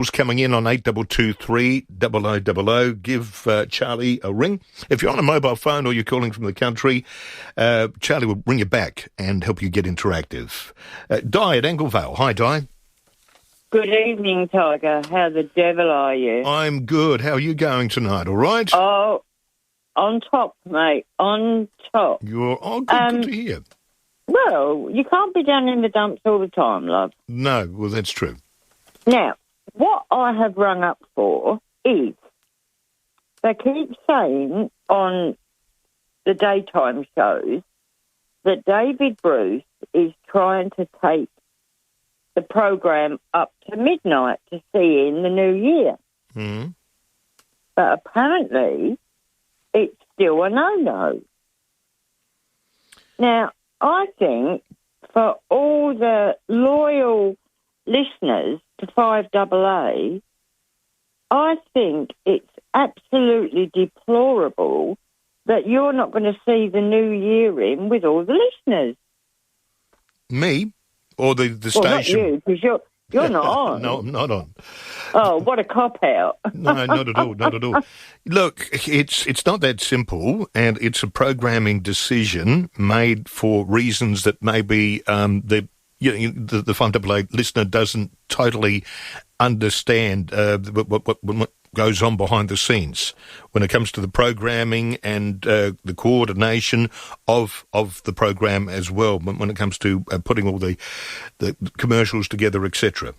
coming in on 8223 0000. Give Charlie a ring. If you're on a mobile phone or you're calling from the country, Charlie will bring you back and help you get interactive. Di at Anglevale. Hi, Di. Good evening, Tiger. How the devil are you? I'm good. How are you going tonight? All right? Oh, on top, mate. On top. Good to hear. Well, you can't be down in the dumps all the time, love. No, well, that's true. Now, what I have rung up for is they keep saying on the daytime shows that David Bruce is trying to take the program up to midnight to see in the new year. Mm. But apparently it's still a no-no. Now, I think for all the loyal listeners to fiveaa, I think it's absolutely deplorable that you're not going to see the new year in with all the listeners. Me? Or the station? Well, not you, because you're not on. No, I'm not on. Oh, what a cop-out. No, not at all, not at all. Look, it's not that simple, and it's a programming decision made for reasons that maybe the fiveaa listener doesn't totally understand what goes on behind the scenes when it comes to the programming and the coordination of the program as well, when it comes to putting all the commercials together, etc.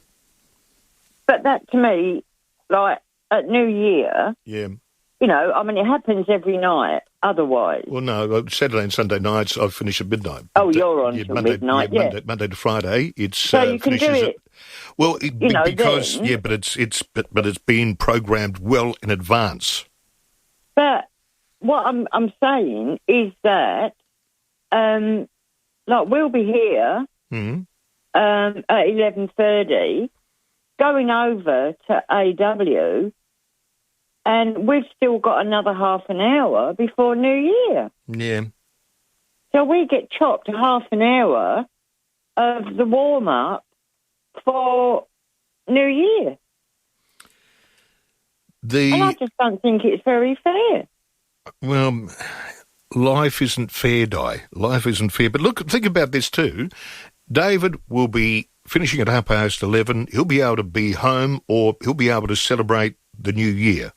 But that, to me, like, at New Year, yeah, you know, I mean, it happens every night otherwise. Well, no, Saturday and Sunday nights I finish at midnight. Oh, you're on till midnight, yeah. Monday to Friday, it's so you can do it. Well, because then, yeah, but it's been programmed well in advance. But what I'm saying is that, like, we'll be here at 11:30, going over to AW. And we've still got another half an hour before New Year. Yeah. So we get chopped half an hour of the warm-up for New Year. And I just don't think it's very fair. Well, life isn't fair, Di. Life isn't fair. But look, think about this too. David will be finishing at 11:30. He'll be able to be home, or he'll be able to celebrate the New Year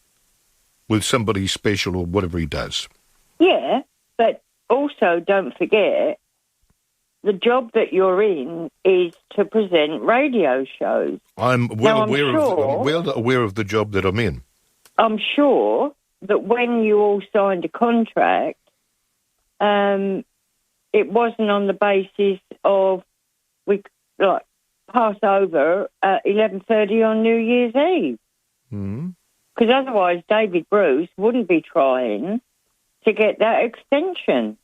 with somebody special or whatever he does. Yeah, but also don't forget, the job that you're in is to present radio shows. I'm well aware of the job that I'm in. I'm sure that when you all signed a contract, it wasn't on the basis of we pass over at 11:30 on New Year's Eve. Mm. Because otherwise David Bruce wouldn't be trying to get that extension.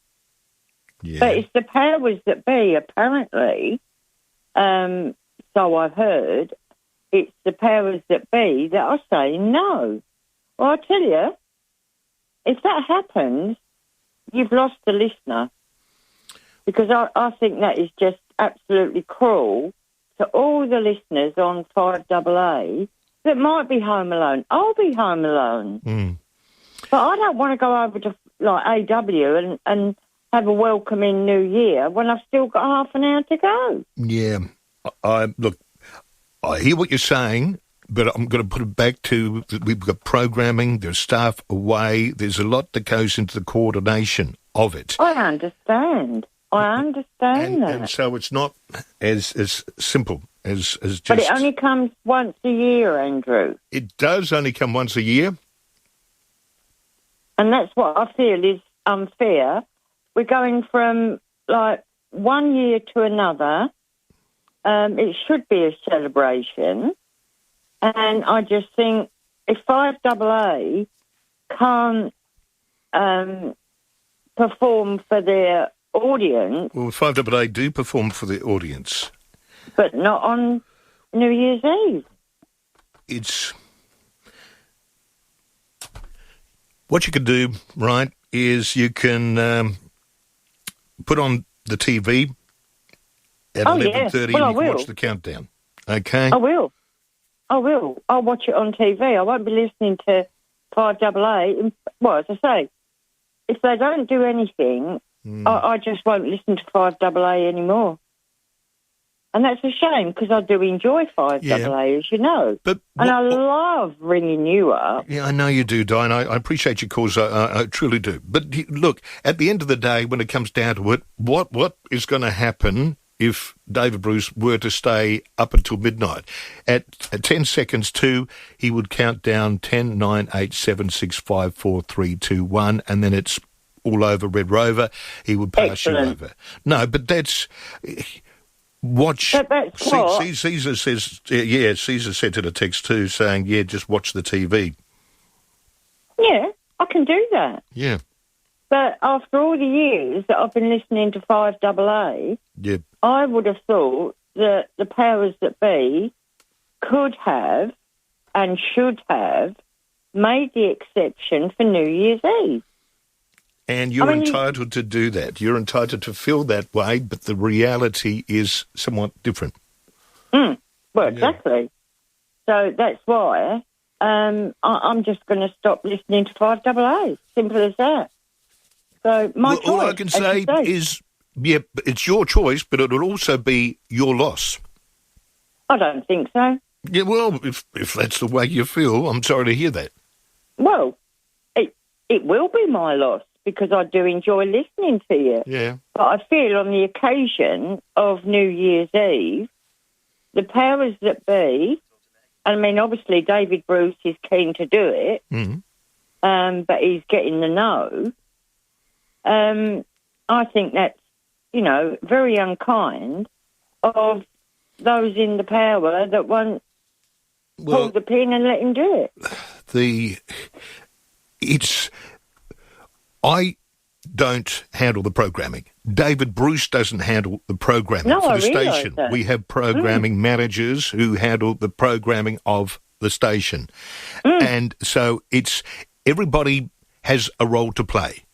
Yeah. But it's the powers that be, apparently, so I've heard, it's the powers that be that are saying no. Well, I tell you, if that happens, you've lost the listener. Because I think that is just absolutely cruel to all the listeners on fiveaa that might be home alone. I'll be home alone. Mm. But I don't want to go over to AW and have a welcoming New Year when I've still got half an hour to go. Yeah. Look, I hear what you're saying, but I'm going to put it back to we've got programming, there's staff away, there's a lot that goes into the coordination of it. I understand. that. And so it's not as simple as just... But it only comes once a year, Andrew. It does only come once a year. And that's what I feel is unfair. We're going from, like, one year to another. It should be a celebration. And I just think if fiveaa can't perform for their audience... Well, fiveaa do perform for the audience. But not on New Year's Eve. It's... What you could do, right, is you can put on the TV at 11:30 and you can watch the countdown. Okay? I will. I will. I'll watch it on TV. I won't be listening to fiveaa. Well, as I say, if they don't do anything, I just won't listen to fiveaa anymore. And that's a shame because I do enjoy fiveaa, as you know. And I love ringing you up. Yeah, I know you do, Di, and I appreciate your calls. I truly do. But look, at the end of the day, when it comes down to it, what is going to happen if David Bruce were to stay up until midnight? At 10 seconds to, he would count down 10, 9, 8, 7, 6, 5, 4, 3, 2, 1, and then it's all over Red Rover. He would pass you over. No, but that's... Watch. Caesar says, Caesar sent in a text too saying, just watch the TV. Yeah, I can do that. Yeah. But after all the years that I've been listening to fiveaa, I would have thought that the powers that be could have and should have made the exception for New Year's Eve. And you're entitled to do that. You're entitled to feel that way, but the reality is somewhat different. Well, exactly. So that's why I'm just going to stop listening to fiveaa. Simple as that. So my choice. All I can say is, it's your choice, but it would also be your loss. I don't think so. Yeah, well, if that's the way you feel, I'm sorry to hear that. Well, it will be my loss, because I do enjoy listening to you. Yeah. But I feel on the occasion of New Year's Eve, the powers that be, I mean, obviously David Bruce is keen to do it, but he's getting the no. I think that's, very unkind of those in the power that won't pull the pin and let him do it. I don't handle the programming. David Bruce doesn't handle the programming for the station. That. We have programming managers who handle the programming of the station. And so everybody has a role to play.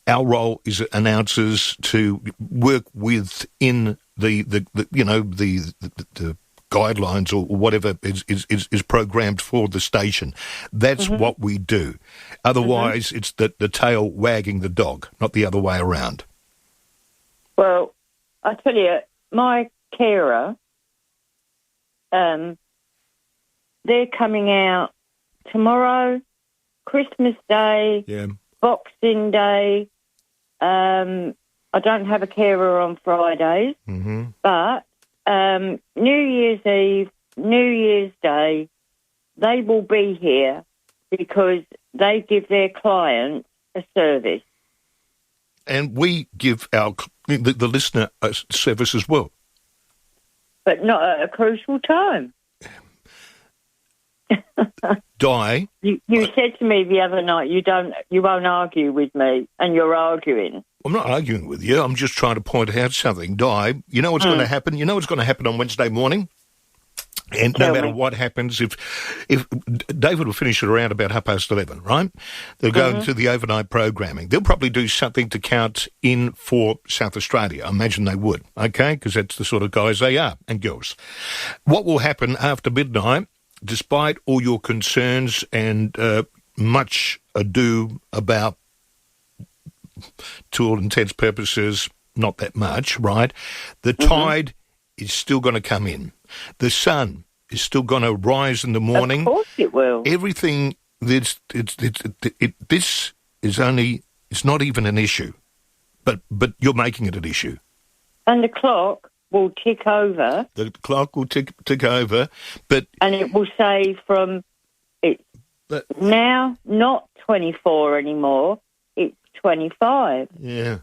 Our role is announcers to work within the guidelines or whatever is programmed for the station. That's what we do. Otherwise, it's the tail wagging the dog, not the other way around. Well, I tell you, my carer, they're coming out tomorrow, Christmas Day, Boxing Day. I don't have a carer on Fridays, but New Year's Eve, New Year's Day, they will be here because they give their clients a service. And we give the listener a service as well. But not at a crucial time. Di. You said to me the other night you won't argue with me, and you're arguing. I'm not arguing with you. I'm just trying to point out something. Di, you know what's going to happen? You know what's going to happen on Wednesday morning? And no matter what happens, if David will finish at around about 11:30, right? They'll go into the overnight programming. They'll probably do something to count in for South Australia. I imagine they would, okay? Because that's the sort of guys they are, and girls. What will happen after midnight, despite all your concerns and much ado about, to all intents purposes, not that much, right? The tide is still going to come in. The sun is still going to rise in the morning. Of course it will. Everything, this is only, it's not even an issue, but you're making it an issue. And the clock will tick over. The clock will tick over, but... And it will say from, it's now not 24 anymore, it's 25. Yeah.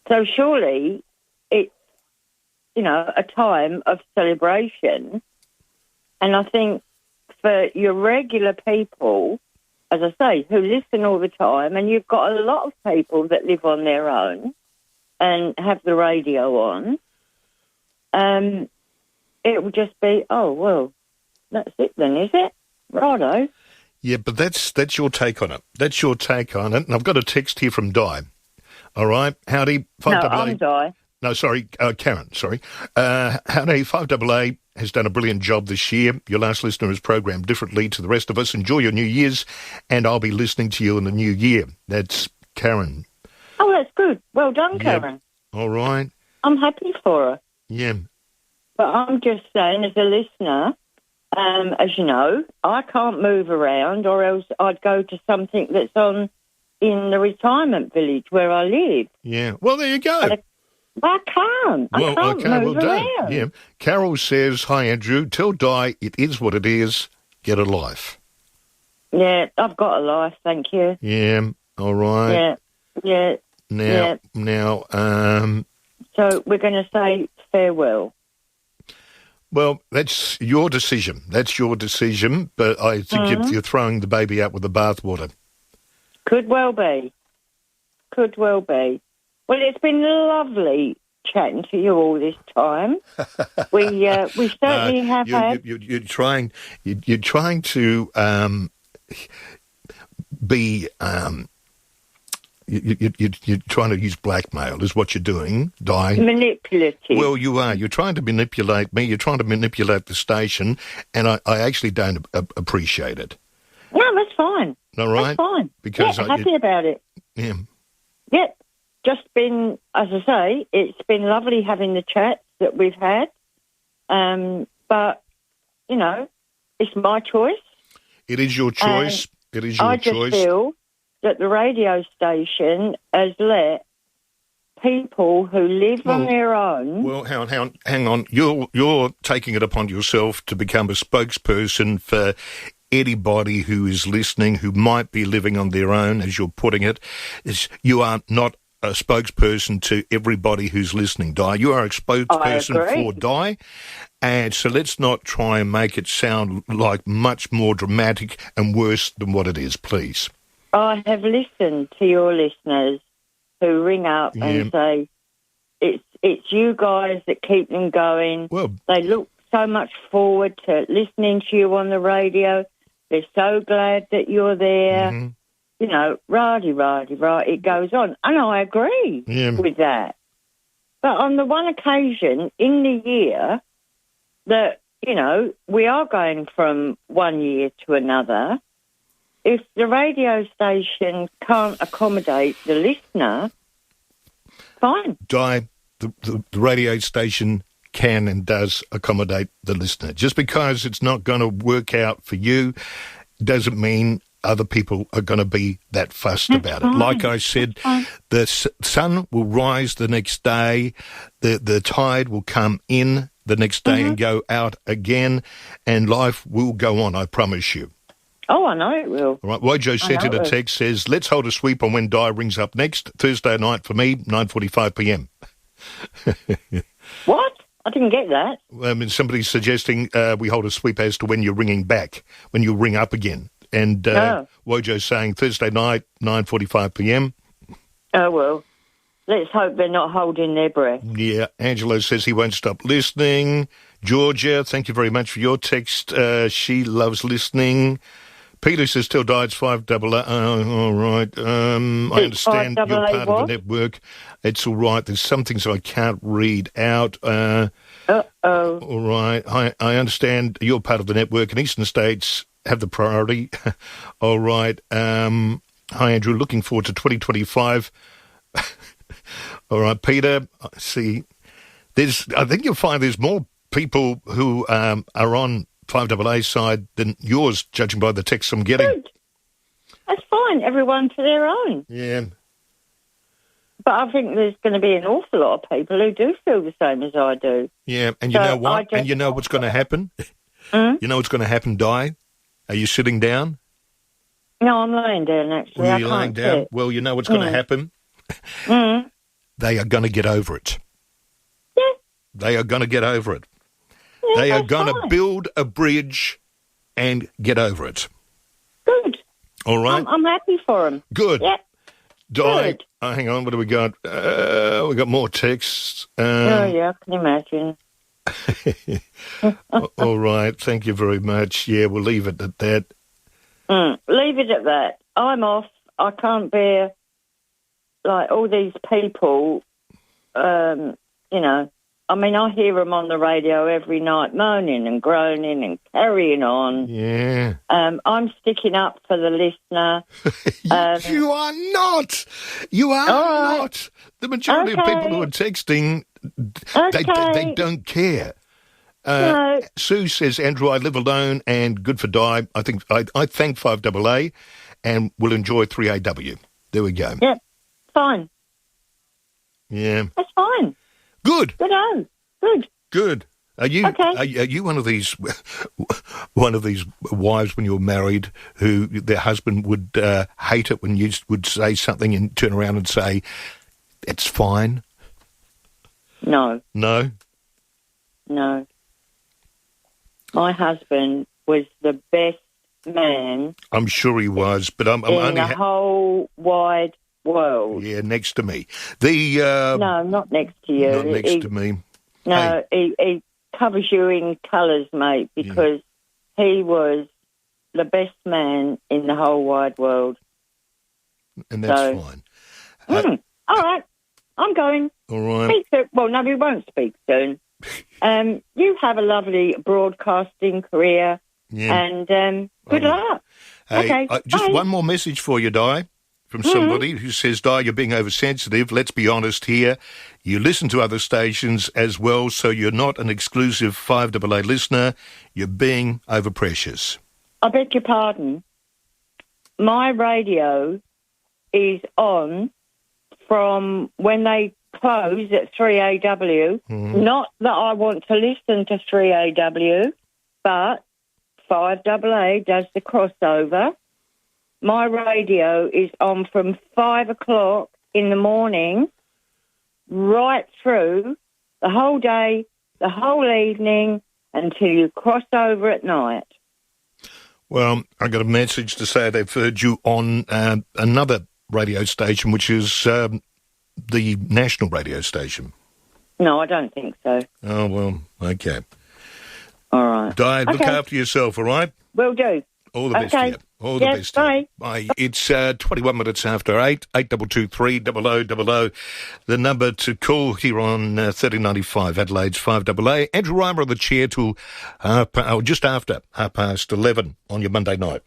So surely it's, a time of celebration. And I think for your regular people, as I say, who listen all the time, and you've got a lot of people that live on their own and have the radio on, it will just be, oh, well, that's it then, is it? Righto. Yeah, but that's your take on it. That's your take on it. And I've got a text here from Di. All right? Howdy. No, I'm Di. No, sorry, Karen, sorry. Howdy, 5AA. has done a brilliant job this year. Your last listener is programmed differently to the rest of us. Enjoy your New Year's, and I'll be listening to you in the new year. That's Karen. Oh, that's good. Well done, Karen. Yep. All right. I'm happy for her. Yeah. But I'm just saying, as a listener, as you know, I can't move around, or else I'd go to something that's on in the retirement village where I live. Yeah. Well, there you go. But I can't. I can't move around. Yeah. Carol says, "Hi, Andrew. Tell Di it is what it is. Get a life." Yeah, I've got a life, thank you. Yeah. All right. Yeah. Now. So we're going to say farewell. Well, that's your decision. But I think you're throwing the baby out with the bathwater. Could well be. Well, it's been lovely chatting to you all this time. We certainly have had. You're trying to be. You're trying to use blackmail, is what you're doing, Di. Manipulative. Well, you are. You're trying to manipulate me. You're trying to manipulate the station, and I actually don't appreciate it. No, that's fine. All right? That's fine. Because I'm happy about it. Yeah. Yep. Just been, as I say, it's been lovely having the chats that we've had. But, you know, it's my choice. It is your choice. I just feel that the radio station has let people who live on their own... Well, hang on. You're taking it upon yourself to become a spokesperson for anybody who is listening, who might be living on their own, as you're putting it. You are not a spokesperson to everybody who's listening, Di. You are a spokesperson for Di. And so let's not try and make it sound like much more dramatic and worse than what it is, please. I have listened to your listeners who ring up and say, it's you guys that keep them going. Well, they look so much forward to listening to you on the radio. They're so glad that you're there. Mm-hmm. You know, right, it goes on. And I agree with that. But on the one occasion in the year that, you know, we are going from one year to another, if the radio station can't accommodate the listener, fine. Di, the radio station can and does accommodate the listener. Just because it's not going to work out for you doesn't mean other people are going to be that fussed about it. Like I said, the sun will rise the next day, the tide will come in the next day and go out again, and life will go on, I promise you. Oh, I know it will. All right, Wojo sent in a text, says, let's hold a sweep on when Di rings up next, Thursday night for me, 9:45pm. What? I didn't get that. I mean, somebody's suggesting we hold a sweep as to when you're ringing back, when you ring up again. And Wojo's saying Thursday night, 9:45pm. Oh, well, let's hope they're not holding their breath. Yeah, Angelo says he won't stop listening. Georgia, thank you very much for your text. She loves listening. Peter says, tell Di it's 5AA. All right. I understand you're part of the network. It's all right. There's some things I can't read out. Uh-oh. All right. I understand you're part of the network, and Eastern States have the priority. All right. Hi, Andrew. Looking forward to 2025. All right, Peter. See, I think you'll find there's more people who are on 5AA side than yours, judging by the texts I'm getting. Good. That's fine. Everyone to their own. Yeah. But I think there's going to be an awful lot of people who do feel the same as I do. Yeah, and you know what? And you know what's going to happen? You know what's going to happen, Di? Are you sitting down? No, I'm laying down, actually. Are you laying down? Sit. Well, you know what's going to happen? They are going to get over it. Yeah. They are going to get over it. Yeah, they are going to build a bridge and get over it. Good. All right? I'm happy for them. Good. Yeah. Di, Good. hang on, what do we got? We got more texts. Yeah, I can imagine. All right, thank you very much. Yeah, we'll leave it at that. Leave it at that. I'm off. I can't bear, like, all these people, you know, I mean, I hear them on the radio every night, moaning and groaning and carrying on. Yeah. I'm sticking up for the listener. You are not. You are not. The majority of people who are texting, they don't care. No. Sue says, Andrew, I live alone and good for Di. I think I thank 5AA and will enjoy 3AW. There we go. Yeah, fine. Yeah. That's fine. Good. Good on. Good. Good. Are you Okay. are you one of these wives when you're married who their husband would hate it when you would say something and turn around and say, it's fine? No. No? No. My husband was the best man I'm sure he was, but I'm in only... the whole wide world. Yeah, next to me. The No, not next to you. Not next to me. No, he covers you in colours, mate, because he was the best man in the whole wide world. And that's fine. All right, I'm going. All right. Speak soon. Well, no, we won't speak soon. You have a lovely broadcasting career, and good luck. Hey, Okay, just bye. one more message for you, Di, from somebody who says, Di, you're being oversensitive. Let's be honest here. You listen to other stations as well, so you're not an exclusive 5AA listener. You're being overprecious. I beg your pardon. My radio is on from when they close at 3AW. Not that I want to listen to 3AW, but 5AA does the crossover. My radio is on from 5 o'clock in the morning right through the whole day, the whole evening, until you cross over at night. Well, I got a message to say they've heard you on another radio station, which is the national radio station. No, I don't think so. Oh, well, okay. All right. Di, look after yourself, all right? Will do. All the best to you. All the best to you. Bye. It's 21 minutes after 8, 8223 0000. The number to call here on 3095 Adelaide's 5AA. Andrew Reimer on the chair till just after 11:30 on your Monday night.